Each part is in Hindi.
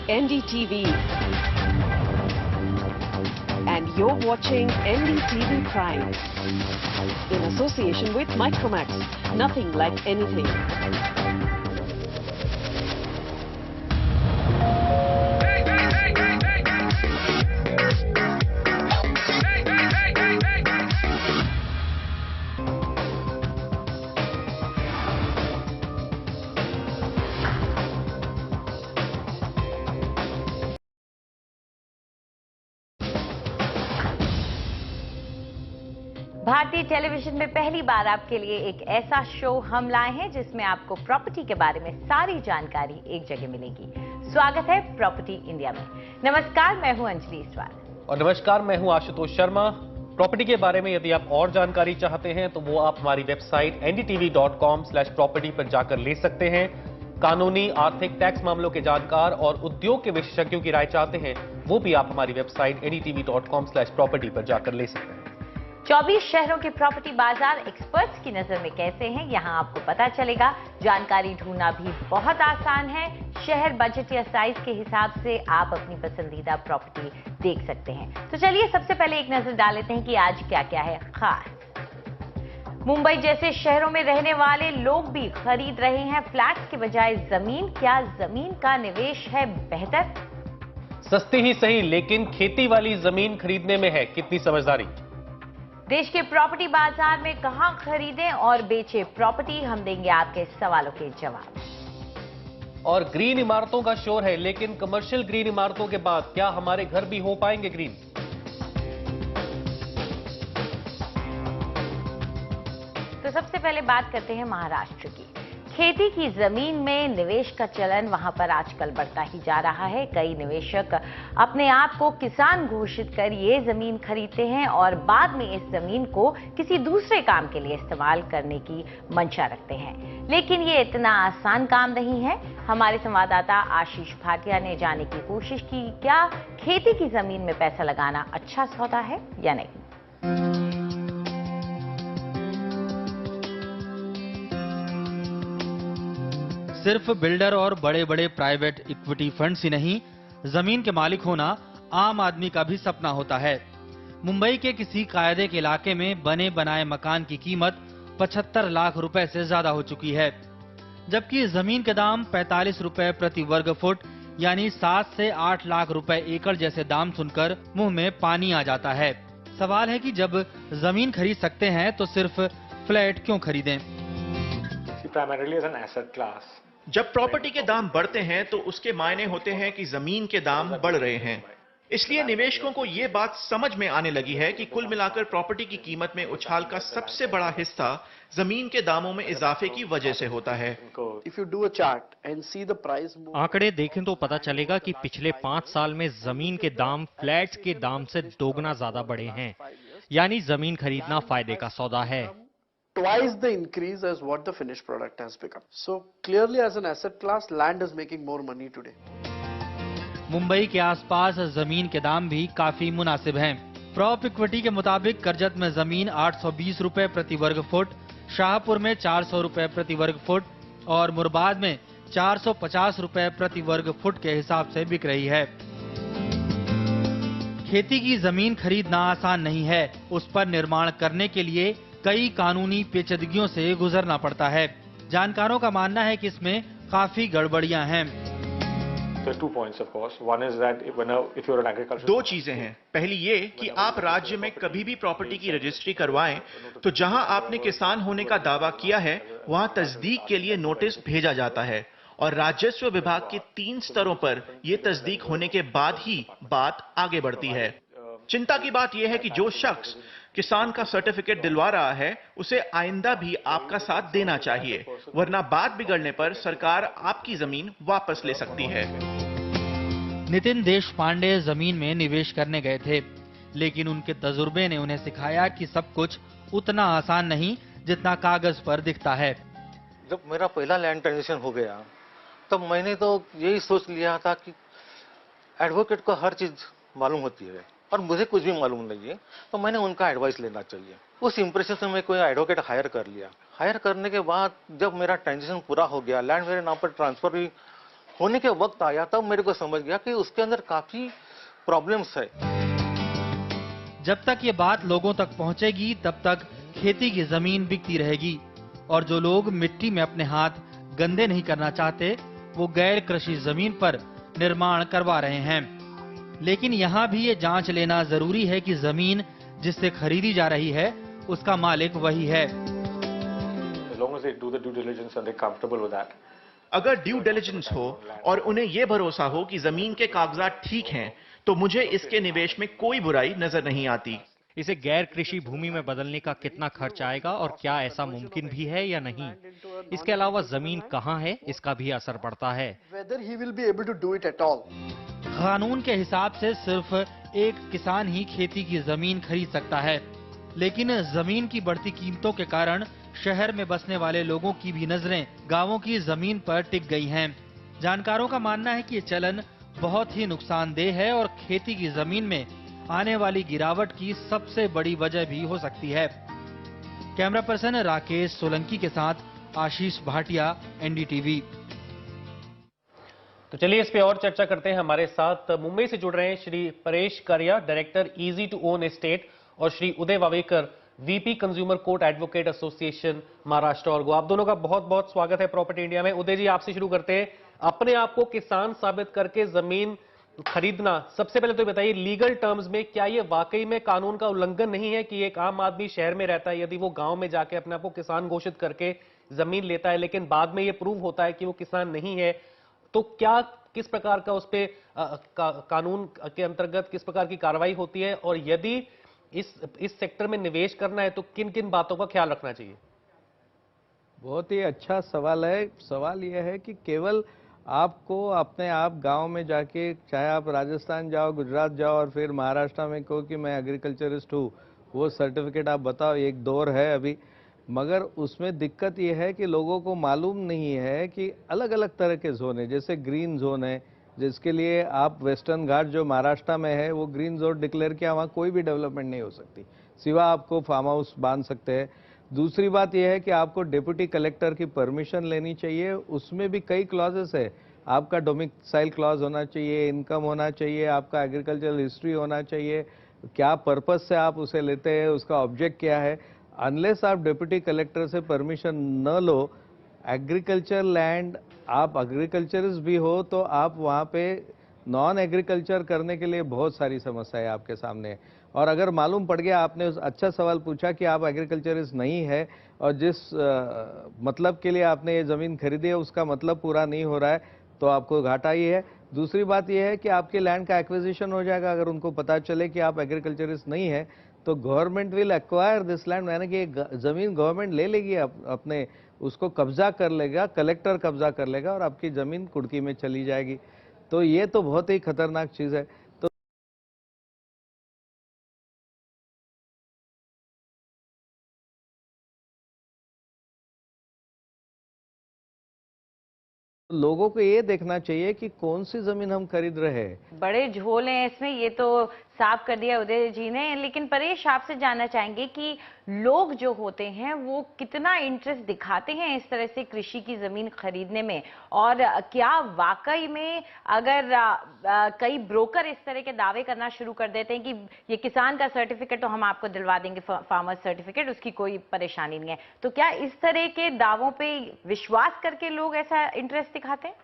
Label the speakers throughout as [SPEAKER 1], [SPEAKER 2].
[SPEAKER 1] NDTV. And you're watching NDTV Prime. In association with Micromax. Nothing like anything.
[SPEAKER 2] भारतीय टेलीविजन में पहली बार आपके लिए एक ऐसा शो हम लाए हैं जिसमें आपको प्रॉपर्टी के बारे में सारी जानकारी एक जगह मिलेगी। स्वागत है प्रॉपर्टी इंडिया में। नमस्कार, मैं हूं अंजलि ईसवाल। और
[SPEAKER 3] नमस्कार, मैं हूं आशुतोष शर्मा। प्रॉपर्टी के बारे में यदि आप और जानकारी चाहते हैं तो वो आप हमारी वेबसाइट ndtv.com/property पर जाकर ले सकते हैं। कानूनी, आर्थिक, टैक्स मामलों के जानकार और उद्योग के विशेषज्ञों की राय चाहते हैं वो भी आप हमारी वेबसाइट ndtv.com/property पर जाकर ले सकते हैं।
[SPEAKER 2] 24 शहरों के प्रॉपर्टी बाजार एक्सपर्ट्स की नजर में कैसे हैं, यहां आपको पता चलेगा। जानकारी ढूंढना भी बहुत आसान है। शहर, बजट या साइज के हिसाब से आप अपनी पसंदीदा प्रॉपर्टी देख सकते हैं। तो चलिए सबसे पहले एक नजर डाल लेते हैं कि आज क्या क्या है खास। मुंबई जैसे शहरों में रहने वाले लोग भी खरीद रहे हैं फ्लैट्स के बजाय जमीन। क्या जमीन का निवेश है बेहतर?
[SPEAKER 3] सस्ती ही सही, लेकिन खेती वाली जमीन खरीदने में है कितनी समझदारी।
[SPEAKER 2] देश के प्रॉपर्टी बाजार में कहां खरीदें और बेचें प्रॉपर्टी, हम देंगे आपके सवालों के जवाब।
[SPEAKER 3] और ग्रीन इमारतों का शोर है, लेकिन कमर्शियल ग्रीन इमारतों के बाद क्या हमारे घर भी हो पाएंगे ग्रीन?
[SPEAKER 2] तो सबसे पहले बात करते हैं महाराष्ट्र की। खेती की जमीन में निवेश का चलन वहां पर आजकल बढ़ता ही जा रहा है। कई निवेशक अपने आप को किसान घोषित कर ये जमीन खरीदते हैं और बाद में इस जमीन को किसी दूसरे काम के लिए इस्तेमाल करने की मंशा रखते हैं। लेकिन ये इतना आसान काम नहीं है। हमारे संवाददाता आशीष भाटिया ने जानने की कोशिश की, क्या खेती की जमीन में पैसा लगाना अच्छा सौदा है या नहीं।
[SPEAKER 4] सिर्फ बिल्डर और बड़े बड़े प्राइवेट इक्विटी फंड्स ही नहीं, जमीन के मालिक होना आम आदमी का भी सपना होता है। मुंबई के किसी कायदे के इलाके में बने बनाए मकान की कीमत 75 लाख रुपए से ज्यादा हो चुकी है, जबकि जमीन के दाम 45 रुपए प्रति वर्ग फुट यानी 7 से 8 लाख रुपए एकड़ जैसे दाम सुनकर मुंह में पानी आ जाता है। सवाल है कि जब जमीन खरीद सकते हैं तो सिर्फ फ्लैट क्यों खरीदें?
[SPEAKER 5] Primarily as an asset class.
[SPEAKER 6] जब प्रॉपर्टी के दाम बढ़ते हैं तो उसके मायने होते हैं कि जमीन के दाम बढ़ रहे हैं। इसलिए निवेशकों को ये बात समझ में आने लगी है कि कुल मिलाकर प्रॉपर्टी की कीमत में उछाल का सबसे बड़ा हिस्सा जमीन के दामों में इजाफे की वजह से होता है।
[SPEAKER 7] आंकड़े देखें तो पता चलेगा कि पिछले 5 साल में जमीन के दाम फ्लैट्स के दाम से दोगुना ज्यादा बढ़े हैं, यानी जमीन खरीदना फायदे का सौदा है।
[SPEAKER 8] Twice the increase as what the finished product has become. So clearly as an asset class, land is making more money today.
[SPEAKER 4] Mumbai के आसपास जमीन के दाम भी काफी मुनासिब हैं। प्रॉप इक्विटी के मुताबिक करजत में जमीन 820 रुपए प्रति वर्ग फुट, शाहपुर में 400 रुपए प्रति वर्ग फुट और मुरबाद में 450 रुपए प्रति वर्ग फुट के हिसाब से बिक रही है। खेती की जमीन खरीदना आसान नहीं है। उस पर निर्माण करने के लिए कई कानूनी पेचीदगियों से गुजरना पड़ता है। जानकारों का मानना है कि इसमें काफी गड़बड़ियां हैं।
[SPEAKER 6] दो चीजें हैं। पहली ये कि आप राज्य में कभी भी प्रॉपर्टी की रजिस्ट्री करवाएं तो जहां आपने किसान होने का दावा किया है वहां तस्दीक के लिए नोटिस भेजा जाता है और राजस्व विभाग के 3 स्तरों पर यह तस्दीक होने के बाद ही बात आगे बढ़ती है। चिंता की बात यह है कि जो शख्स किसान का सर्टिफिकेट दिलवा रहा है उसे आइंदा भी आपका साथ देना चाहिए, वरना बात बिगड़ने पर सरकार आपकी जमीन वापस ले सकती है।
[SPEAKER 4] नितिन देशपांडे जमीन में निवेश करने गए थे, लेकिन उनके तजुर्बे ने उन्हें सिखाया कि सब कुछ उतना आसान नहीं जितना कागज पर दिखता है।
[SPEAKER 9] जब मेरा पहला लैंड ट्रांजेक्शन हो गया तब मैंने तो यही सोच लिया था कि एडवोकेट को हर चीज मालूम होती है और मुझे कुछ भी मालूम नहीं है, तो मैंने उनका एडवाइस लेना चाहिए। उस इंप्रेशन से मैं कोई एडवोकेट हायर कर लिया। हायर करने के बाद जब मेरा ट्रांजेक्शन पूरा हो गया, लैंड मेरे नाम पर ट्रांसफर भी होने के वक्त आया तब मेरे को समझ गया कि उसके अंदर काफी प्रॉब्लम्स है।
[SPEAKER 4] जब तक ये बात लोगों तक पहुंचेगी तब तक खेती की जमीन बिकती रहेगी और जो लोग मिट्टी में अपने हाथ गंदे नहीं करना चाहते वो गैर कृषि जमीन पर निर्माण करवा रहे हैं। लेकिन यहाँ भी ये जांच लेना जरूरी है कि जमीन जिससे खरीदी जा रही है उसका मालिक वही है।
[SPEAKER 5] As long as they do the due diligence and they're comfortable with that.
[SPEAKER 6] अगर ड्यू डिलिजेंस हो और उन्हें यह भरोसा हो कि जमीन के कागजात ठीक हैं, तो मुझे इसके निवेश में कोई बुराई नजर नहीं आती।
[SPEAKER 7] इसे गैर कृषि भूमि में बदलने का कितना खर्च आएगा और क्या ऐसा मुमकिन भी है या नहीं? इसके अलावा जमीन कहाँ है, इसका भी असर पड़ता है।
[SPEAKER 8] Whether he will be able to do it at all.
[SPEAKER 4] कानून के हिसाब से सिर्फ एक किसान ही खेती की जमीन खरीद सकता है, लेकिन जमीन की बढ़ती कीमतों के कारण शहर में बसने वाले लोगों की भी नजरें गांवों की जमीन पर टिक गई हैं। जानकारों का मानना है कि ये चलन बहुत ही नुकसानदेह है और खेती की जमीन में आने वाली गिरावट की सबसे बड़ी वजह भी हो सकती है। कैमरा पर्सन राकेश सोलंकी के साथ आशीष भाटिया, एनडीटीवी।
[SPEAKER 3] तो चलिए इस पे और चर्चा करते हैं। हमारे साथ मुंबई से जुड़ रहे हैं Shri Paresh Kariya, director easy to own estate, और Shri Uday Vavekar, VP consumer court advocate association Maharashtra और गोवा। आप दोनों का बहुत बहुत स्वागत है प्रॉपर्टी इंडिया में। उदय जी, आपसे शुरू करते हैं। अपने आप को किसान साबित करके जमीन खरीदना, सबसे पहले तो बताइए लीगल टर्म्स में क्या ये वाकई में कानून का उल्लंघन नहीं है कि एक आम आदमी शहर में रहता है, यदि वो गांव में जाके अपने आप को किसान घोषित करके जमीन लेता है लेकिन बाद में ये प्रूव होता है कि वो किसान नहीं है, तो क्या किस प्रकार का उस पे कानून के अंतर्गत किस प्रकार की कार्रवाई होती है, और यदि इस सेक्टर में निवेश करना है तो किन किन बातों का ख्याल रखना चाहिए?
[SPEAKER 10] बहुत ही अच्छा सवाल है। सवाल यह है कि केवल आपको अपने आप गांव में जाके, चाहे आप राजस्थान जाओ, गुजरात जाओ और फिर महाराष्ट्र में कहो कि मैं एग्रीकल्चरिस्ट हूँ, वो सर्टिफिकेट आप बताओ, एक दौर है अभी। मगर उसमें दिक्कत ये है कि लोगों को मालूम नहीं है कि अलग अलग तरह के जोन है। जैसे ग्रीन जोन है, जिसके लिए आप वेस्टर्न घाट जो महाराष्ट्र में है वो ग्रीन जोन डिक्लेयर किया, वहाँ कोई भी डेवलपमेंट नहीं हो सकती, सिवा आपको फार्म हाउस बांध सकते हैं। दूसरी बात यह है कि आपको डिप्टी कलेक्टर की परमिशन लेनी चाहिए। उसमें भी कई क्लॉजेस है। आपका डोमिसाइल क्लॉज होना चाहिए, इनकम होना चाहिए, आपका एग्रीकल्चरल हिस्ट्री होना चाहिए, क्या पर्पज से आप उसे लेते हैं, उसका ऑब्जेक्ट क्या है। अनलेस आप डिप्टी कलेक्टर से परमिशन न लो, एग्रीकल्चर लैंड, आप एग्रीकल्चरिस्ट भी हो तो आप वहाँ पे नॉन एग्रीकल्चर करने के लिए बहुत सारी समस्याएं आपके सामने है। और अगर मालूम पड़ गया, आपने अच्छा सवाल पूछा कि आप एग्रीकल्चरिस्ट नहीं है और जिस मतलब के लिए आपने ये ज़मीन खरीदी है उसका मतलब पूरा नहीं हो रहा है, तो आपको घाटा ही है। दूसरी बात यह है कि आपके लैंड का एक्विजिशन हो जाएगा। अगर उनको पता चले कि आप एग्रीकल्चरिस्ट नहीं है तो government will acquire this land, यानी कि ज़मीन गवर्नमेंट ले लेगी, अपने उसको कब्जा कर लेगा, कलेक्टर कब्जा कर लेगा और आपकी ज़मीन कुड़की में चली जाएगी। तो ये तो बहुत ही खतरनाक चीज़ है। तो लोगों को ये देखना चाहिए कि कौन सी जमीन हम खरीद रहे हैं।
[SPEAKER 2] बड़े झोल हैं इसमें, ये तो साफ कर दिया उदय जी ने। लेकिन परेश, आपसे जानना चाहेंगे कि लोग जो होते हैं वो कितना इंटरेस्ट दिखाते हैं इस तरह से कृषि की जमीन खरीदने में, और क्या वाकई में अगर कई ब्रोकर इस तरह के दावे करना शुरू कर देते हैं कि ये किसान का सर्टिफिकेट तो हम आपको दिलवा देंगे, फार्मर सर्टिफिकेट, उसकी कोई परेशानी नहीं है, तो क्या इस तरह के दावों पे विश्वास करके लोग ऐसा इंटरेस्ट दिखाते हैं?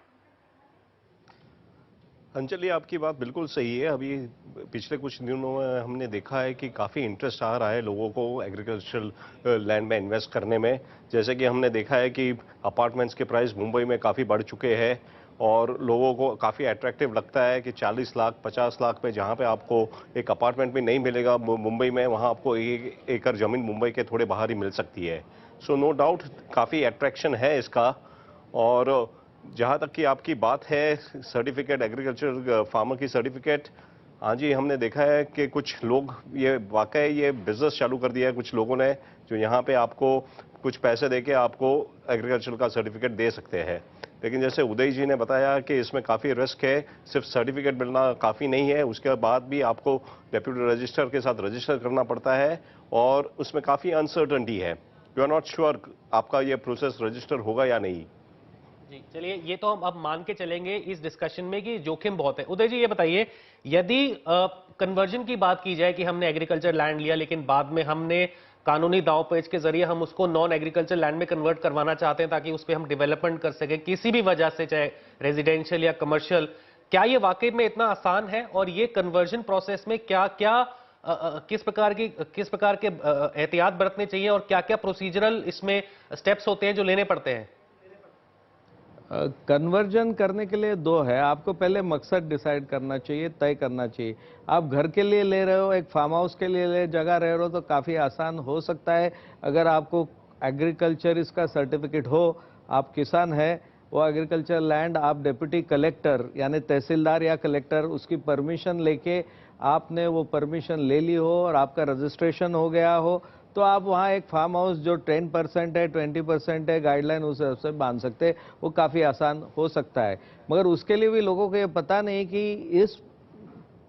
[SPEAKER 11] अंजलि, आपकी बात बिल्कुल सही है। अभी पिछले कुछ दिनों में हमने देखा है कि काफ़ी इंटरेस्ट आ रहा है लोगों को एग्रीकल्चरल लैंड में इन्वेस्ट करने में। जैसे कि हमने देखा है कि अपार्टमेंट्स के प्राइस मुंबई में काफ़ी बढ़ चुके हैं और लोगों को काफ़ी अट्रैक्टिव लगता है कि 40 लाख 50 लाख पे जहाँ पे आपको एक अपार्टमेंट भी नहीं मिलेगा मुंबई में, वहाँ आपको 1 एकड़ ज़मीन मुंबई के थोड़े बाहर ही मिल सकती है। सो नो डाउट काफ़ी अट्रैक्शन है इसका। और जहाँ तक कि आपकी बात है सर्टिफिकेट, एग्रीकल्चर फार्मर की सर्टिफिकेट, हाँ जी, हमने देखा है कि कुछ लोग ये वाकई ये बिजनेस चालू कर दिया है कुछ लोगों ने, जो यहाँ पे आपको कुछ पैसे देके आपको एग्रीकल्चर का सर्टिफिकेट दे सकते हैं। लेकिन जैसे उदय जी ने बताया कि इसमें काफ़ी रिस्क है, सिर्फ सर्टिफिकेट मिलना काफ़ी नहीं है, उसके बाद भी आपको डेप्यूटी रजिस्ट्रार के साथ रजिस्टर करना पड़ता है और उसमें काफ़ी अनसर्टनिटी है। यू आर नॉट श्योर आपका ये प्रोसेस रजिस्टर होगा या नहीं।
[SPEAKER 3] जी चलिए, ये तो हम अब मान के चलेंगे इस डिस्कशन में कि जोखिम बहुत है। उदय जी ये बताइए, यदि कन्वर्जन की बात की जाए कि हमने एग्रीकल्चर लैंड लिया लेकिन बाद में हमने कानूनी दांव पेच के जरिए हम उसको नॉन एग्रीकल्चर लैंड में कन्वर्ट करवाना चाहते हैं ताकि उस पर हम डेवलपमेंट कर सके किसी भी वजह से, चाहे रेजिडेंशियल या कमर्शियल, क्या ये वाकई में इतना आसान है? और ये कन्वर्जन प्रोसेस में क्या क्या किस प्रकार के एहतियात बरतने चाहिए और क्या क्या प्रोसीजरल इसमें स्टेप्स होते हैं जो लेने पड़ते हैं?
[SPEAKER 10] कन्वर्जन करने के लिए दो है, आपको पहले मकसद डिसाइड करना चाहिए, तय करना चाहिए। आप घर के लिए ले रहे हो, एक फार्म हाउस के लिए जगह रह रहे हो तो काफ़ी आसान हो सकता है। अगर आपको एग्रीकल्चरिस्ट का सर्टिफिकेट हो, आप किसान है, वो एग्रीकल्चर लैंड आप डिप्टी कलेक्टर यानी तहसीलदार या कलेक्टर उसकी परमिशन लेके आपने वो परमिशन ले ली हो और आपका रजिस्ट्रेशन हो गया हो, तो आप वहाँ एक फार्म हाउस जो 10% है, 20% है, गाइडलाइन उस हिसाब से बांध सकते हैं। वो काफ़ी आसान हो सकता है। मगर उसके लिए भी लोगों को ये पता नहीं कि इस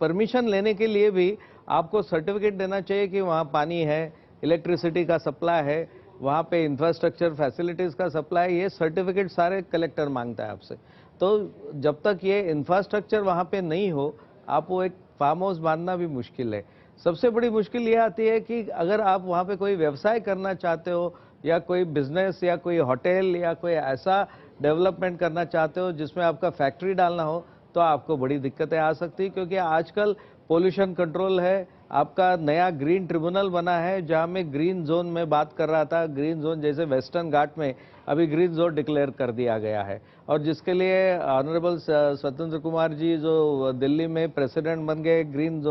[SPEAKER 10] परमिशन लेने के लिए भी आपको सर्टिफिकेट देना चाहिए कि वहाँ पानी है, इलेक्ट्रिसिटी का सप्लाई है, वहाँ पे इंफ्रास्ट्रक्चर फैसिलिटीज़ का सप्लाई, ये सर्टिफिकेट सारे कलेक्टर मांगता है आपसे। तो जब तक ये इंफ्रास्ट्रक्चर वहाँ पे नहीं हो, आप वो एक फार्म हाउस बांधना भी मुश्किल है। सबसे बड़ी मुश्किल ये आती है कि अगर आप वहाँ पे कोई व्यवसाय करना चाहते हो या कोई बिजनेस या कोई होटल या कोई ऐसा डेवलपमेंट करना चाहते हो जिसमें आपका फैक्ट्री डालना हो, तो आपको बड़ी दिक्कतें आ सकती है। क्योंकि आजकल पोल्यूशन कंट्रोल है, आपका नया ग्रीन ट्रिब्यूनल बना है जहाँ में ग्रीन जोन में बात कर रहा था, ग्रीन जोन जैसे वेस्टर्न घाट में अभी ग्रीन जोन डिक्लेयर कर दिया गया है। और जिसके लिए ऑनरेबल स्वतंत्र कुमार जी जो दिल्ली में प्रेसिडेंट बन गए ग्रीन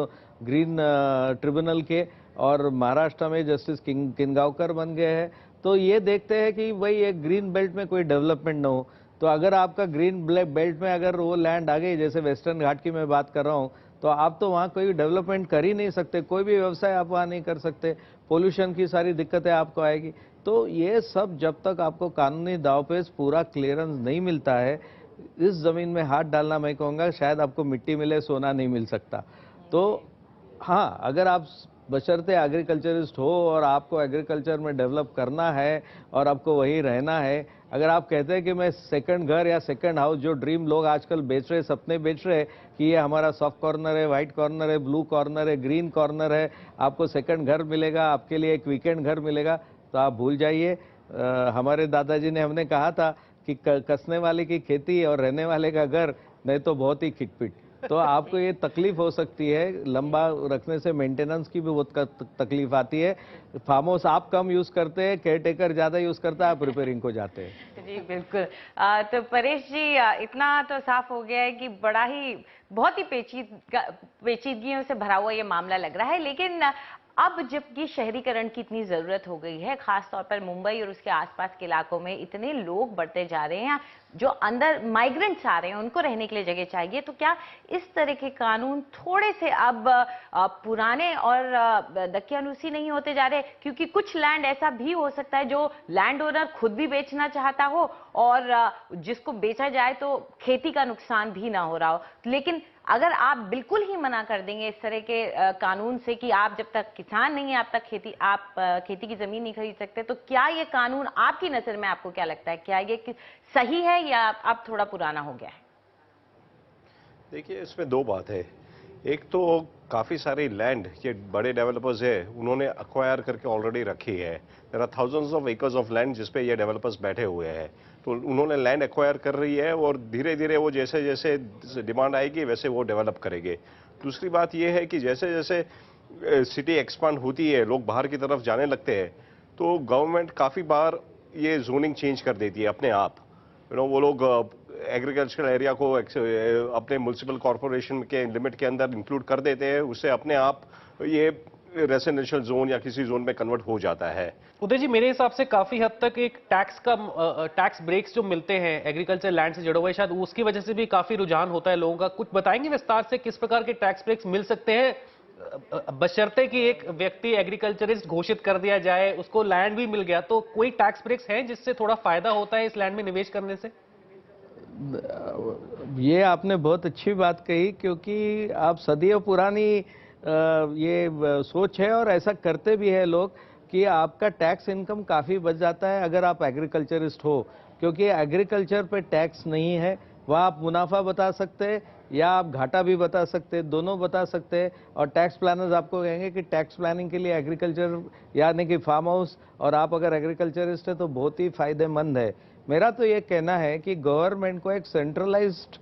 [SPEAKER 10] ट्रिब्यूनल के, और महाराष्ट्र में जस्टिस किनगांवकर बन गए हैं। तो ये देखते हैं कि भाई एक ग्रीन बेल्ट में कोई डेवलपमेंट ना हो। तो अगर आपका ग्रीन बेल्ट में अगर वो लैंड आ गई, जैसे वेस्टर्न घाट की मैं बात कर रहा हूँ, तो आप तो वहाँ कोई डेवलपमेंट कर ही नहीं सकते, कोई भी व्यवसाय आप वहाँ नहीं कर सकते, पोल्यूशन की सारी दिक्कतें आपको आएगी। तो ये सब जब तक आपको कानूनी दावपेच पूरा क्लियरेंस नहीं मिलता है, इस ज़मीन में हाथ डालना मैं कहूँगा शायद आपको मिट्टी मिले सोना नहीं मिल सकता। तो हाँ, अगर आप बशर्ते एग्रीकल्चरिस्ट हो और आपको एग्रीकल्चर में डेवलप करना है और आपको वहीं रहना है, अगर आप कहते हैं कि मैं सेकंड घर या सेकंड हाउस, जो ड्रीम लोग आजकल बेच रहे, सपने बेच रहे कि ये हमारा सॉफ्ट कॉर्नर है, वाइट कॉर्नर है, ब्लू कॉर्नर है, ग्रीन कॉर्नर है, आपको सेकंड घर मिलेगा, आपके लिए एक वीकेंड घर मिलेगा, तो आप भूल जाइए। हमारे दादाजी ने हमने कहा था कि कसने वाले की खेती और रहने वाले का घर, नहीं तो बहुत ही खिटपिट। तो आपको ये तकलीफ हो सकती है, लंबा रखने से मेंटेनेंस की भी बहुत तकलीफ आती है। फार्म हाउस आप कम यूज करते हैं, केयर टेकर ज्यादा यूज करता है, आप रिपेयरिंग को जाते हैं।
[SPEAKER 2] जी बिल्कुल। तो परेश जी, इतना तो साफ हो गया है कि बड़ा ही बहुत ही पेचीदगियों से भरा हुआ ये मामला लग रहा है। लेकिन अब जबकि शहरीकरण की इतनी जरूरत हो गई है, खासतौर पर मुंबई और उसके आसपास के इलाकों में इतने लोग बढ़ते जा रहे हैं, जो अंदर माइग्रेंट्स आ रहे हैं, उनको रहने के लिए जगह चाहिए, तो क्या इस तरह के कानून थोड़े से अब पुराने और दकियानूसी नहीं होते जा रहे? क्योंकि कुछ लैंड ऐसा भी हो सकता है जो लैंड ओनर खुद भी बेचना चाहता हो और जिसको बेचा जाए तो खेती का नुकसान भी ना हो रहा हो। लेकिन अगर आप बिल्कुल ही मना कर देंगे इस तरह के कानून से कि आप जब तक किसान नहीं है आप तक खेती की जमीन नहीं खरीद सकते, तो क्या ये कानून आपकी नजर में, आपको क्या लगता है, क्या ये सही है या अब थोड़ा पुराना हो गया है?
[SPEAKER 11] देखिए, इसमें दो बात है। एक तो काफ़ी सारी लैंड ये बड़े डेवलपर्स है उन्होंने अक्वायर करके ऑलरेडी रखी है। There are thousands of acres of land जिस पे ये डेवलपर्स बैठे हुए हैं, तो उन्होंने लैंड एक्वायर कर रही है और धीरे धीरे वो जैसे जैसे डिमांड आएगी वैसे वो डेवलप करेंगे। दूसरी बात ये है कि जैसे जैसे सिटी एक्सपांड होती है, लोग बाहर की तरफ जाने लगते हैं, तो गवर्नमेंट काफ़ी बार ये जोनिंग चेंज कर देती है अपने आप। वो लोग एग्रीकल्चरल एरिया को अपने म्युनिसिपल कॉरपोरेशन के लिमिट के अंदर इंक्लूड कर देते हैं, उससे अपने आप ये रेसिडेंशियल जोन या किसी जोन में कन्वर्ट हो जाता है।
[SPEAKER 3] उदय जी, मेरे हिसाब से काफी हद तक एक टैक्स ब्रेक्स जो मिलते हैं एग्रीकल्चर लैंड से जुड़े हुए, शायद उसकी वजह से भी काफी रुझान होता है लोगों का। कुछ बताएंगे विस्तार से किस प्रकार के टैक्स ब्रेक्स मिल सकते हैं, बशर्ते कि एक व्यक्ति एग्रीकल्चरिस्ट घोषित कर दिया जाए, उसको लैंड भी मिल गया, तो कोई टैक्स ब्रेक्स हैं जिससे थोड़ा फायदा होता है इस लैंड में निवेश करने से?
[SPEAKER 10] ये आपने बहुत अच्छी बात कही, क्योंकि आप सदियों पुरानी ये सोच है और ऐसा करते भी है लोग कि आपका टैक्स इनकम काफ़ी बच जाता है अगर आप एग्रीकल्चरिस्ट हो, क्योंकि एग्रीकल्चर पे टैक्स नहीं है। वहाँ आप मुनाफा बता सकते हैं या आप घाटा भी बता सकते हैं, दोनों बता सकते हैं। और टैक्स प्लानर्स आपको कहेंगे कि टैक्स प्लानिंग के लिए एग्रीकल्चर यानी कि फार्म हाउस, और आप अगर एग्रीकल्चरिस्ट है तो बहुत ही फायदेमंद है। मेरा तो ये कहना है कि गवर्नमेंट को एक सेंट्रलाइज्ड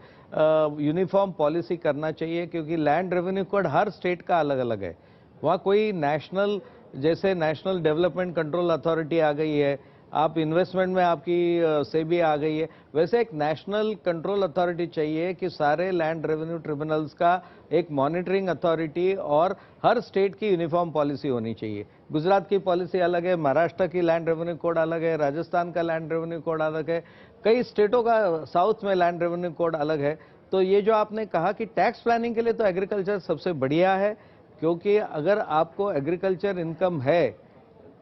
[SPEAKER 10] यूनिफॉर्म पॉलिसी करना चाहिए, क्योंकि लैंड रेवेन्यू कोड हर स्टेट का अलग अलग है। वहाँ कोई नेशनल, जैसे नेशनल डेवलपमेंट कंट्रोल अथॉरिटी आ गई है, आप इन्वेस्टमेंट में आपकी सेबी आ गई है, वैसे एक नेशनल कंट्रोल अथॉरिटी चाहिए कि सारे लैंड रेवेन्यू ट्रिब्यूनल्स का एक मॉनिटरिंग अथॉरिटी, और हर स्टेट की यूनिफॉर्म पॉलिसी होनी चाहिए। गुजरात की पॉलिसी अलग है, महाराष्ट्र की लैंड रेवेन्यू कोड अलग है, राजस्थान का लैंड रेवेन्यू कोड अलग है, कई स्टेटों का साउथ में लैंड रेवेन्यू कोड अलग है। तो ये जो आपने कहा कि टैक्स प्लानिंग के लिए तो एग्रीकल्चर सबसे बढ़िया है, क्योंकि अगर आपको एग्रीकल्चर इनकम है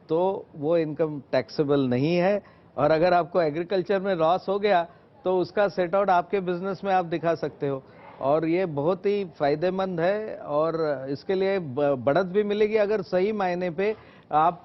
[SPEAKER 10] तो वो इनकम टैक्सेबल नहीं है, और अगर आपको एग्रीकल्चर में लॉस हो गया तो उसका सेट आउट आपके बिजनेस में आप दिखा सकते हो, और ये बहुत ही फायदेमंद है। और इसके लिए बढ़त भी मिलेगी अगर सही मायने पे आप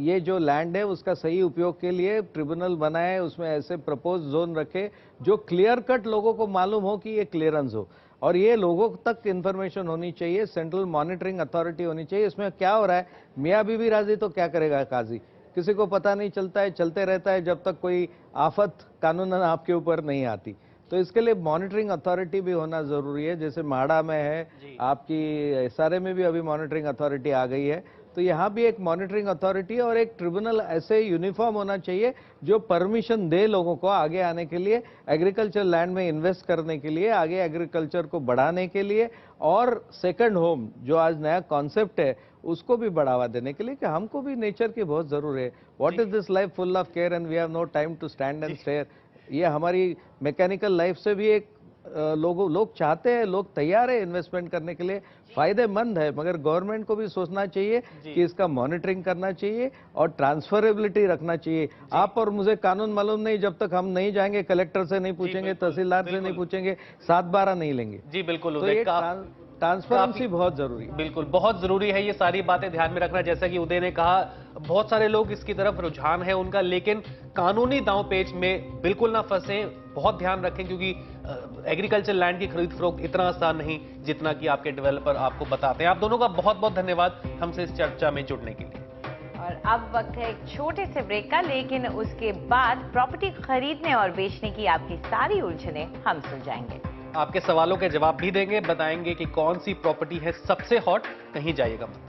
[SPEAKER 10] ये जो लैंड है उसका सही उपयोग के लिए ट्रिब्यूनल बनाए, उसमें ऐसे प्रपोज जोन रखे जो क्लियर कट लोगों को मालूम हो कि ये क्लियरेंस हो, और ये लोगों तक इन्फॉर्मेशन होनी चाहिए, सेंट्रल मॉनिटरिंग अथॉरिटी होनी चाहिए। इसमें क्या हो रहा है, मियाँ बीवी राजी तो क्या करेगा काजी, किसी को पता नहीं चलता है, चलते रहता है जब तक कोई आफत कानूनन आपके ऊपर नहीं आती। तो इसके लिए मॉनिटरिंग अथॉरिटी भी होना जरूरी है, जैसे माड़ा में है, आपकी SRA में भी अभी मॉनिटरिंग अथॉरिटी आ गई है। तो यहाँ भी एक मॉनिटरिंग अथॉरिटी और एक ट्रिब्यूनल ऐसे यूनिफॉर्म होना चाहिए जो परमिशन दे लोगों को आगे आने के लिए, एग्रीकल्चर लैंड में इन्वेस्ट करने के लिए, आगे एग्रीकल्चर को बढ़ाने के लिए, और सेकंड होम जो आज नया कॉन्सेप्ट है उसको भी बढ़ावा देने के लिए, कि हमको भी नेचर की बहुत जरूरत है। What is this life full of care and we have no time to stand and stare. ये हमारी मैकेनिकल लाइफ से भी एक लोग चाहते हैं, लोग तैयार है इन्वेस्टमेंट करने के लिए, फायदेमंद है, मगर गवर्नमेंट को भी सोचना चाहिए कि इसका मॉनिटरिंग करना चाहिए और ट्रांसफरेबिलिटी रखना चाहिए। आप और मुझे कानून मालूम नहीं, जब तक हम नहीं जाएंगे, कलेक्टर से नहीं पूछेंगे, तहसीलदार से नहीं पूछेंगे, 7/12 नहीं लेंगे।
[SPEAKER 3] जी बिल्कुल,
[SPEAKER 10] तो ये ट्रांसपेरेंसी बहुत जरूरी है।
[SPEAKER 3] बिल्कुल बहुत जरूरी है, ये सारी बातें ध्यान में रखना। जैसा कि उदय ने कहा, बहुत सारे लोग इसकी तरफ रुझान है उनका, लेकिन कानूनी दांव पेच में बिल्कुल ना फंसे, बहुत ध्यान रखें, क्योंकि एग्रीकल्चर लैंड की खरीद फरोख्त इतना आसान नहीं जितना कि आपके डेवलपर आपको बताते हैं। आप दोनों का बहुत बहुत धन्यवाद हमसे इस चर्चा में जुड़ने के लिए।
[SPEAKER 2] और अब वक्त है एक छोटे से ब्रेक का, लेकिन उसके बाद प्रॉपर्टी खरीदने और बेचने की आपकी सारी उलझने हम सुलझाएंगे।
[SPEAKER 3] आपके सवालों के जवाब भी देंगे, बताएंगे कि कौन सी प्रॉपर्टी है सबसे हॉट, कहीं जाइएगा मत।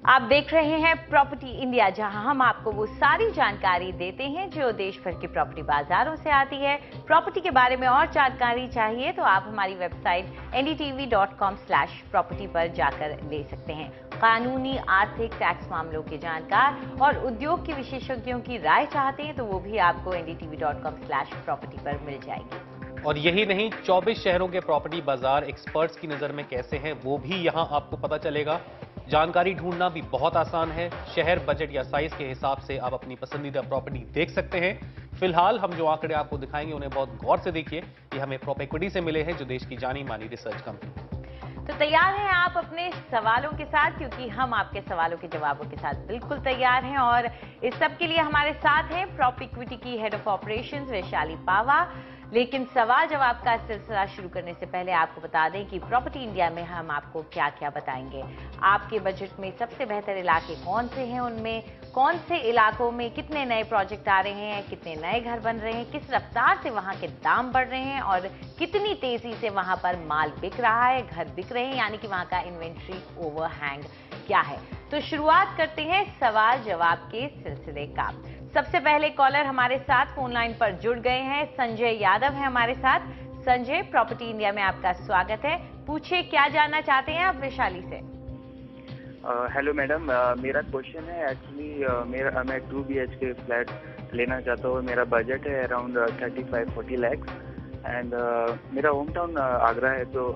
[SPEAKER 2] आप देख रहे हैं प्रॉपर्टी इंडिया, जहां हम आपको वो सारी जानकारी देते हैं जो देश भर के प्रॉपर्टी बाजारों से आती है। प्रॉपर्टी के बारे में और जानकारी चाहिए तो आप हमारी वेबसाइट ndtv.com/property पर जाकर ले सकते हैं। कानूनी, आर्थिक, टैक्स मामलों के जानकार और उद्योग के विशेषज्ञों की राय चाहते हैं तो वो भी आपको ndtv.com/property पर मिल जाएगी।
[SPEAKER 3] और यही नहीं, 24 शहरों के प्रॉपर्टी बाजार एक्सपर्ट्स की नजर में कैसे हैं वो भी यहां आपको पता चलेगा। जानकारी ढूंढना भी बहुत आसान है, शहर, बजट या साइज के हिसाब से आप अपनी पसंदीदा प्रॉपर्टी देख सकते हैं। फिलहाल हम जो आंकड़े आपको दिखाएंगे उन्हें बहुत गौर से देखिए, ये हमें प्रॉपेक्विटी से मिले हैं, जो देश की जानी मानी रिसर्च कंपनी।
[SPEAKER 2] तो तैयार हैं आप अपने सवालों के साथ, क्योंकि हम आपके सवालों के जवाबों के साथ बिल्कुल तैयार हैं। और इस सब के लिए हमारे साथ हैं प्रॉपेक्विटी की हेड ऑफ ऑपरेशंस वैशाली पावा। लेकिन सवाल जवाब का सिलसिला शुरू करने से पहले आपको बता दें कि प्रॉपर्टी इंडिया में हम आपको क्या क्या बताएंगे। आपके बजट में सबसे बेहतर इलाके कौन से हैं, उनमें कौन से इलाकों में कितने नए प्रोजेक्ट आ रहे हैं, कितने नए घर बन रहे हैं, किस रफ्तार से वहां के दाम बढ़ रहे हैं और कितनी तेजी से वहां पर माल बिक रहा है, घर बिक रहे हैं, यानी कि वहां का इन्वेंट्री ओवरहैंग क्या है। तो शुरुआत करते हैं सवाल जवाब के सिलसिले का। सबसे पहले कॉलर हमारे साथ फोन लाइन पर जुड़ गए हैं, संजय यादव है हमारे साथ। संजय, प्रॉपर्टी इंडिया में आपका स्वागत है, पूछिए क्या जानना चाहते हैं आप वैशाली से।
[SPEAKER 12] हेलो मैडम, मेरा क्वेश्चन है एक्चुअली मैं 2 BHK फ्लैट लेना चाहता हूँ। मेरा बजट है अराउंड 35-40 लाख एंड मेरा होम टाउन आगरा है, तो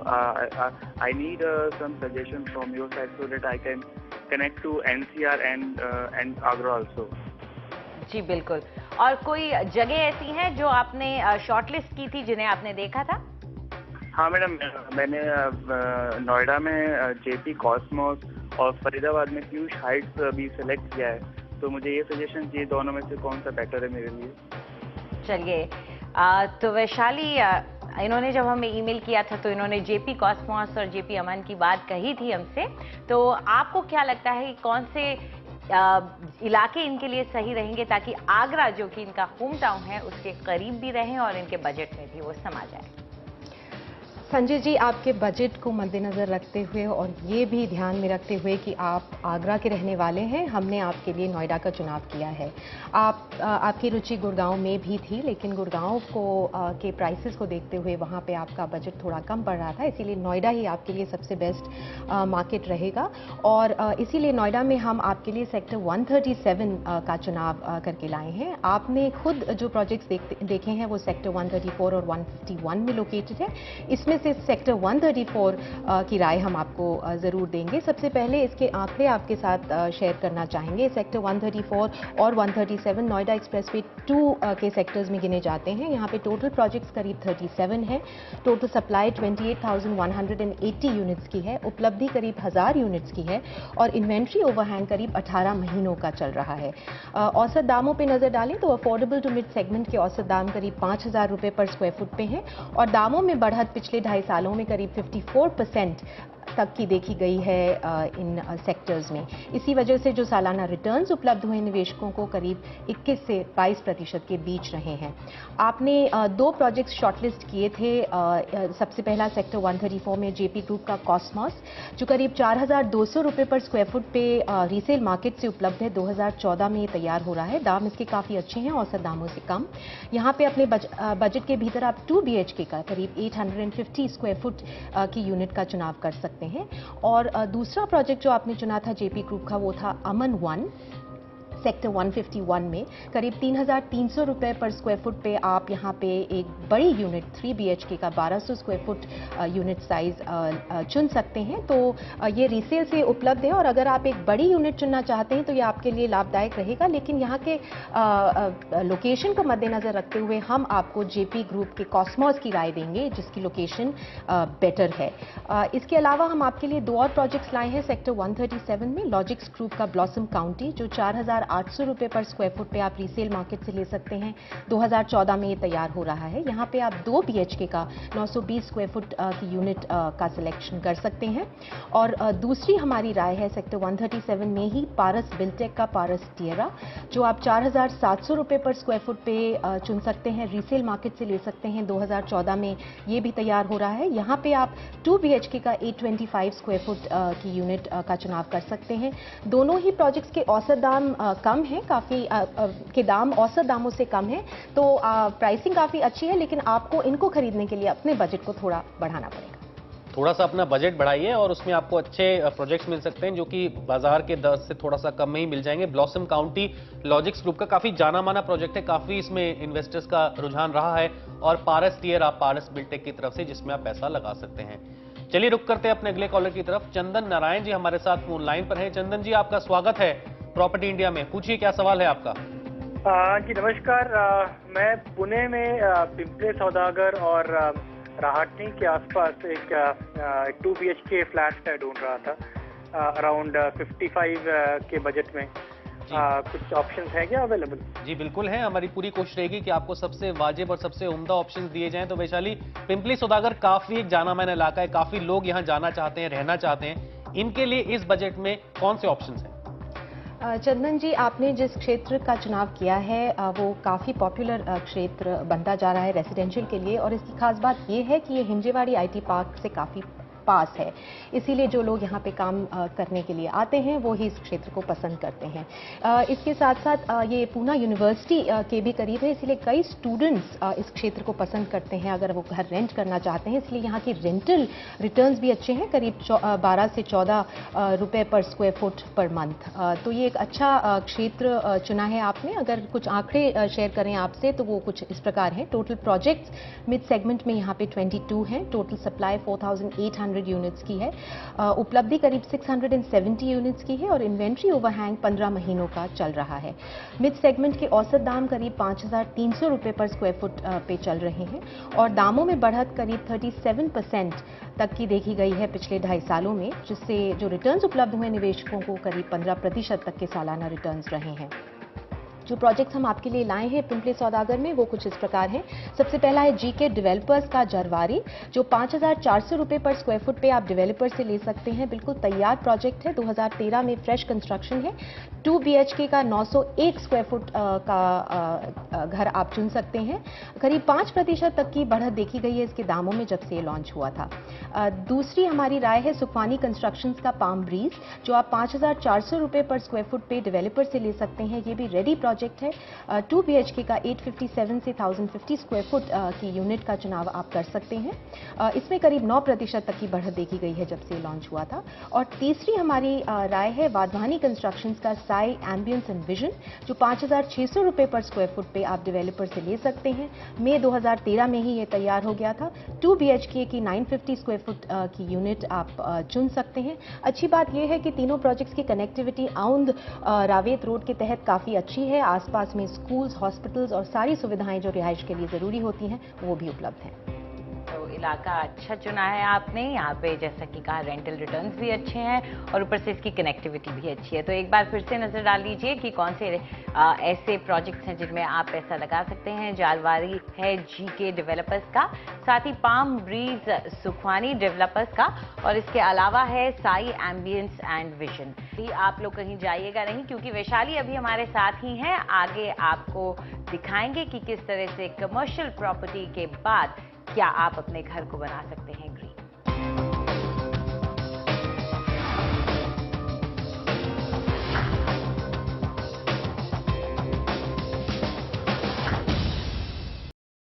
[SPEAKER 12] I need some suggestion from your side so that I can connect to NCR and Agra also.
[SPEAKER 2] जी बिल्कुल। और कोई जगह ऐसी है जो आपने शॉर्टलिस्ट की थी, जिन्हें आपने देखा था?
[SPEAKER 12] हाँ मैडम, मैंने नोएडा में JP कॉस्मोस और फरीदाबाद में पीयूष हाइट्स भी सिलेक्ट किया है, तो मुझे ये सजेशन चाहिए दोनों में से कौन सा बेटर है मेरे लिए।
[SPEAKER 2] चलिए, तो वैशाली, इन्होंने जब हमें ईमेल किया था तो इन्होंने JP कॉस्मोस और JP अमन की बात कही थी हमसे, तो आपको क्या लगता है कि कौन से इलाके इनके लिए सही रहेंगे ताकि आगरा, जो कि इनका होम टाउन है, उसके करीब भी रहें और इनके बजट में भी वो समा जाए?
[SPEAKER 13] संजय जी, आपके बजट को मद्देनज़र रखते हुए और ये भी ध्यान में रखते हुए कि आप आगरा के रहने वाले हैं, हमने आपके लिए नोएडा का चुनाव किया है। आपकी रुचि गुड़गांव में भी थी, लेकिन गुड़गांव के प्राइसेस को देखते हुए वहाँ पे आपका बजट थोड़ा कम पड़ रहा था, इसीलिए नोएडा ही आपके लिए सबसे बेस्ट मार्केट रहेगा। और इसीलिए नोएडा में हम आपके लिए सेक्टर 137 का चुनाव करके लाए हैं। आपने खुद जो प्रोजेक्ट्स देखे हैं वो सेक्टर 134 और 151 में लोकेटेड है। इसमें से सेक्टर 134 की राय हम आपको ज़रूर देंगे। सबसे पहले इसके आंकड़े आपके साथ शेयर करना चाहेंगे। सेक्टर 134 और 137 नोएडा एक्सप्रेसवे 2 के सेक्टर्स में गिने जाते हैं। यहाँ पे टोटल प्रोजेक्ट्स करीब 37 है। टोटल सप्लाई 28,180 यूनिट्स की है। उपलब्धि करीब 1000 यूनिट्स की है और इन्वेंट्री ओवरहैंग करीब 18 महीनों का चल रहा है। औसत दामों पे नज़र डालें तो अफोर्डेबल टू मिड सेगमेंट के औसत दाम करीब 5,000 रुपये पर स्क्वायर फुट पे हैं और दामों में बढ़त पिछले 2.5 सालों में करीब 54% तक की देखी गई है इन सेक्टर्स में। इसी वजह से जो सालाना रिटर्न्स उपलब्ध हुए निवेशकों को करीब 21 से 22% के बीच रहे हैं। आपने 2 प्रोजेक्ट्स शॉर्टलिस्ट किए थे। सबसे पहला सेक्टर 134 में JP ग्रुप का कॉस्मोस, जो करीब 4,200 रुपये पर स्क्वायर फुट पे रीसेल मार्केट से उपलब्ध है। 2014 में ये तैयार हो रहा है। दाम इसके काफ़ी अच्छे हैं, औसत दामों से कम। यहाँ पे अपने बजट के भीतर आप 2 BHK का करीब 850 स्क्वायर फुट की यूनिट का चुनाव कर सकते हैं। और दूसरा प्रोजेक्ट जो आपने चुना था JP ग्रुप का, वो था अमन 1 सेक्टर 151 में। करीब 3,300 रुपये पर स्क्वायर फुट पे आप यहाँ पे एक बड़ी यूनिट 3 BHK का 1200 स्क्वायर फुट यूनिट साइज चुन सकते हैं। तो ये रीसेल से उपलब्ध है और अगर आप एक बड़ी यूनिट चुनना चाहते हैं तो ये आपके लिए लाभदायक रहेगा। लेकिन यहाँ के लोकेशन को मद्देनज़र रखते हुए हम आपको JP ग्रुप के कॉस्मोस की राय देंगे, जिसकी लोकेशन बेटर है। इसके अलावा हम आपके लिए 2 और प्रोजेक्ट्स लाए हैं सेक्टर 137 में। लॉजिक्स ग्रुप का ब्लॉसम काउंटी, जो 4,800 रुपये पर स्क्वायर फुट पे आप रीसेल मार्केट से ले सकते हैं। 2014 में ये तैयार हो रहा है। यहाँ पे आप 2 BHK का 920 स्क्वायर फुट की यूनिट का सिलेक्शन कर सकते हैं। और दूसरी हमारी राय है सेक्टर 137 में ही पारस बिल्टेक का पारस टिएरा, जो आप 4,700 रुपये पर स्क्वायर फुट पे चुन सकते हैं। रीसेल मार्केट से ले सकते हैं। 2014 में ये भी तैयार हो रहा है। यहाँ पे आप 2 BHK का 825 स्क्वायर फुट की यूनिट का चुनाव कर सकते हैं। दोनों ही प्रोजेक्ट्स के औसत दाम कम है, काफ़ी के दाम औसत दामों से कम है। तो प्राइसिंग काफ़ी अच्छी है, लेकिन आपको इनको खरीदने के लिए अपने बजट को थोड़ा बढ़ाना पड़ेगा।
[SPEAKER 3] थोड़ा सा अपना बजट बढ़ाइए और उसमें आपको अच्छे प्रोजेक्ट्स मिल सकते हैं जो कि बाजार के दर से थोड़ा सा कम में ही मिल जाएंगे। ब्लॉसम काउंटी लॉजिक्स ग्रुप का काफी जाना माना प्रोजेक्ट है, काफी इसमें इन्वेस्टर्स का रुझान रहा है। और पारस टियर आप पारस बिल्टेक की तरफ से, जिसमें आप पैसा लगा सकते हैं। चलिए रुक करते हैं अपने अगले कॉलर की तरफ। चंदन नारायण जी हमारे साथ फोन लाइन पर है। चंदन जी, आपका स्वागत है प्रॉपर्टी इंडिया में। पूछिए, क्या सवाल है आपका?
[SPEAKER 14] जी नमस्कार। मैं पुणे में पिंपले सौदागर और राहटनी के आसपास एक 2 BHK फ्लैट ढूंढ रहा था अराउंड 55 के बजट में। कुछ ऑप्शंस हैं क्या अवेलेबल?
[SPEAKER 3] जी बिल्कुल है। हमारी पूरी कोशिश रहेगी कि आपको सबसे वाजिब और सबसे उम्दा ऑप्शंस दिए जाएं। तो वैशाली, पिंपली सौदागर काफी एक जाना माना इलाका है, काफी लोग यहाँ जाना चाहते हैं, रहना चाहते हैं। इनके लिए इस बजट में कौन से ऑप्शंस हैं?
[SPEAKER 13] चंदन जी, आपने जिस क्षेत्र का चुनाव किया है वो काफ़ी पॉपुलर क्षेत्र बनता जा रहा है रेजिडेंशियल के लिए। और इसकी खास बात ये है कि ये हिंजेवाड़ी IT पार्क से काफ़ी पास है, इसीलिए जो लोग यहाँ पे काम करने के लिए आते हैं वो ही इस क्षेत्र को पसंद करते हैं। इसके साथ साथ ये पूना यूनिवर्सिटी के भी करीब है, इसलिए कई स्टूडेंट्स इस क्षेत्र को पसंद करते हैं अगर वो घर रेंट करना चाहते हैं, इसलिए यहाँ की रेंटल रिटर्न्स भी अच्छे हैं, करीब 12 से 14 रुपए पर स्क्वायर फुट पर मंथ। तो ये एक अच्छा क्षेत्र चुना है आपने। अगर कुछ आंकड़े शेयर करें आपसे तो वो कुछ इस प्रकार हैं। टोटल प्रोजेक्ट्स मिड सेगमेंट में यहाँ पे 22 हैं, टोटल सप्लाई 4800 यूनिट्स की है, उपलब्धि करीब 670 यूनिट्स की है और इन्वेंट्री ओवरहैंग 15 महीनों का चल रहा है। मिड सेगमेंट के औसत दाम करीब 5300 रुपए पर स्क्वायर फुट पे चल रहे हैं और दामों में बढ़त करीब 37% तक की देखी गई है पिछले 2.5 सालों में, जिससे जो रिटर्न्स उपलब्ध हुए निवेशकों को करीब 15% तक के सालाना रिटर्न्स रहे हैं। जो प्रोजेक्ट्स हम आपके लिए लाए हैं पिंपले सौदागर में वो कुछ इस प्रकार हैं। सबसे पहला है जीके डेवलपर्स का जरवारी, जो 5400 रुपए पर स्क्वायर फुट पे आप डेवलपर से ले सकते हैं। बिल्कुल तैयार प्रोजेक्ट है, 2013 में फ्रेश कंस्ट्रक्शन है। 2 BHK का 901 स्क्वायर फुट का घर आप चुन सकते हैं। करीब 5% तक की बढ़त देखी गई है इसके दामों में जब से ये लॉन्च हुआ था। दूसरी हमारी राय है सुखवानी कंस्ट्रक्शंस का पाम ब्रीज, जो आप 5400 रुपए पर स्क्वायर फुट पे डेवलपर से ले सकते हैं। ये भी रेडी प्रोजेक्ट है। 2 BHK का 857 से 1050 स्क्वायर फुट की यूनिट का चुनाव आप कर सकते हैं। इसमें करीब 9% तक की बढ़त देखी गई है जब से लॉन्च हुआ था। और तीसरी हमारी राय है वाधवानी कंस्ट्रक्शंस का साई एम्बियंस एंड विजन, जो 5600 रुपए पर स्क्वायर फुट पे आप डेवलपर से ले सकते हैं। मई 2013 में ही ये तैयार हो गया था। 2 BHK की 950 स्क्वायर फुट की यूनिट आप चुन सकते हैं। अच्छी बात यह है कि तीनों प्रोजेक्ट्स की कनेक्टिविटी औंध रावेत रोड के तहत काफ़ी अच्छी है। आसपास में स्कूल्स, हॉस्पिटल्स और सारी सुविधाएं जो रिहाइश के लिए ज़रूरी होती हैं वो भी उपलब्ध हैं।
[SPEAKER 2] तो इलाका अच्छा चुना है आपने। यहाँ पे जैसा कि कहा रेंटल रिटर्न्स भी अच्छे हैं और ऊपर से इसकी कनेक्टिविटी भी अच्छी है। तो एक बार फिर से नज़र डाल लीजिए कि कौन से ऐसे प्रोजेक्ट्स हैं जिनमें आप पैसा लगा सकते हैं। जालवारी है जीके डेवलपर्स का, साथ ही पाम ब्रीज सुखवानी डेवलपर्स का और इसके अलावा है साई एम्बियंस एंड विजन। आप लोग कहीं जाइएगा नहीं क्योंकि वैशाली अभी हमारे साथ ही हैं। आगे आपको दिखाएंगे कि किस तरह से कमर्शियल प्रॉपर्टी के बाद क्या आप अपने घर को बना सकते हैं ग्रीन।